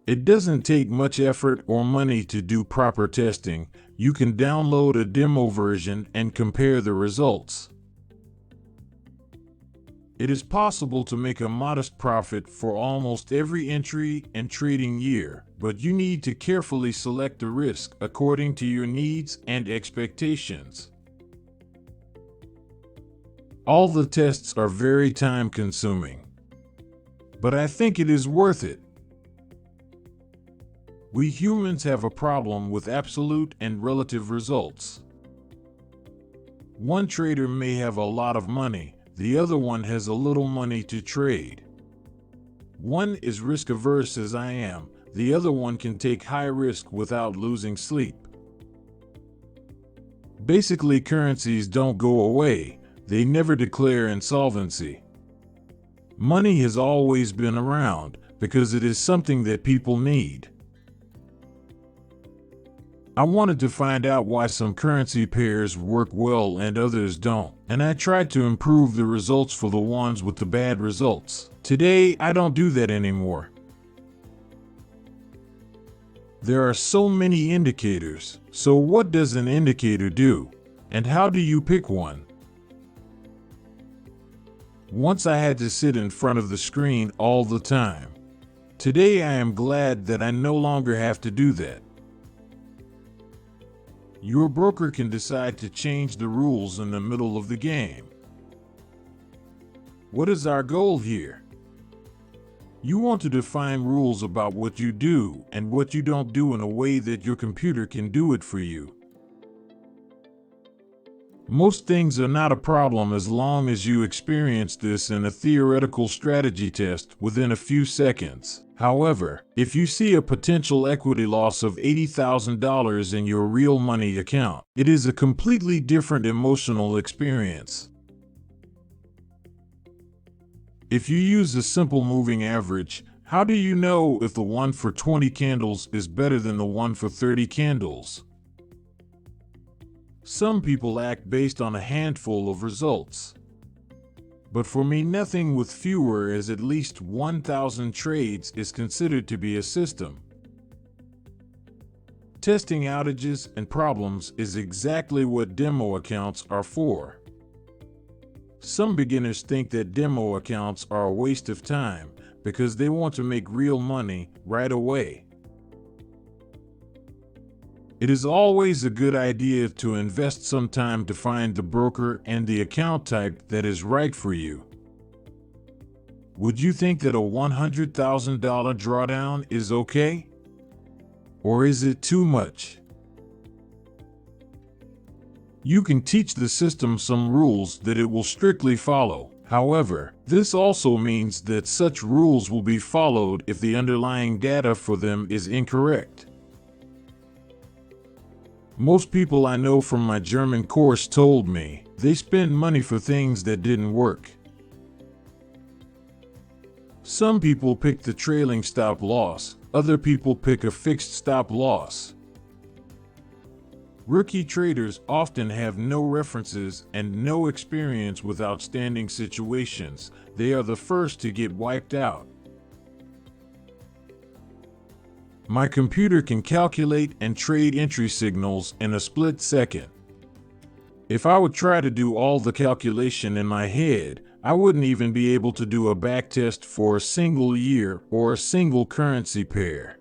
It doesn't take much effort or money to do proper testing. You can download a demo version and compare the results. It is possible to make a modest profit for almost every entry and trading year, but you need to carefully select the risk according to your needs and expectations. All the tests are very time-consuming, but I think it is worth it. We humans have a problem with absolute and relative results. One trader may have a lot of money, the other one has a little money to trade. One is risk-averse as I am, the other one can take high risk without losing sleep. Basically, currencies don't go away, they never declare insolvency. Money has always been around because it is something that people need. I wanted to find out why some currency pairs work well and others don't, and I tried to improve the results for the ones with the bad results. Today, I don't do that anymore. There are so many indicators, so what does an indicator do? And how do you pick one? Once I had to sit in front of the screen all the time. Today I am glad that I no longer have to do that. Your broker can decide to change the rules in the middle of the game. What is our goal here? You want to define rules about what you do and what you don't do in a way that your computer can do it for you. Most things are not a problem as long as you experience this in a theoretical strategy test within a few seconds. However, if you see a potential equity loss of $80,000 in your real money account, it is a completely different emotional experience. If you use a simple moving average, how do you know if the one for 20 candles is better than the one for 30 candles? Some people act based on a handful of results. But for me, nothing with fewer as at least 1,000 trades is considered to be a system. Testing outages and problems is exactly what demo accounts are for. Some beginners think that demo accounts are a waste of time because they want to make real money right away. It is always a good idea to invest some time to find the broker and the account type that is right for you. Would you think that a $100,000 drawdown is okay? Or is it too much? You can teach the system some rules that it will strictly follow. However, this also means that such rules will be followed if the underlying data for them is incorrect. Most people I know from my German course told me they spend money for things that didn't work. Some people pick the trailing stop loss, other people pick a fixed stop loss. Rookie traders often have no references and no experience with outstanding situations. They are the first to get wiped out. My computer can calculate and trade entry signals in a split second. If I would try to do all the calculation in my head, I wouldn't even be able to do a backtest for a single year or a single currency pair.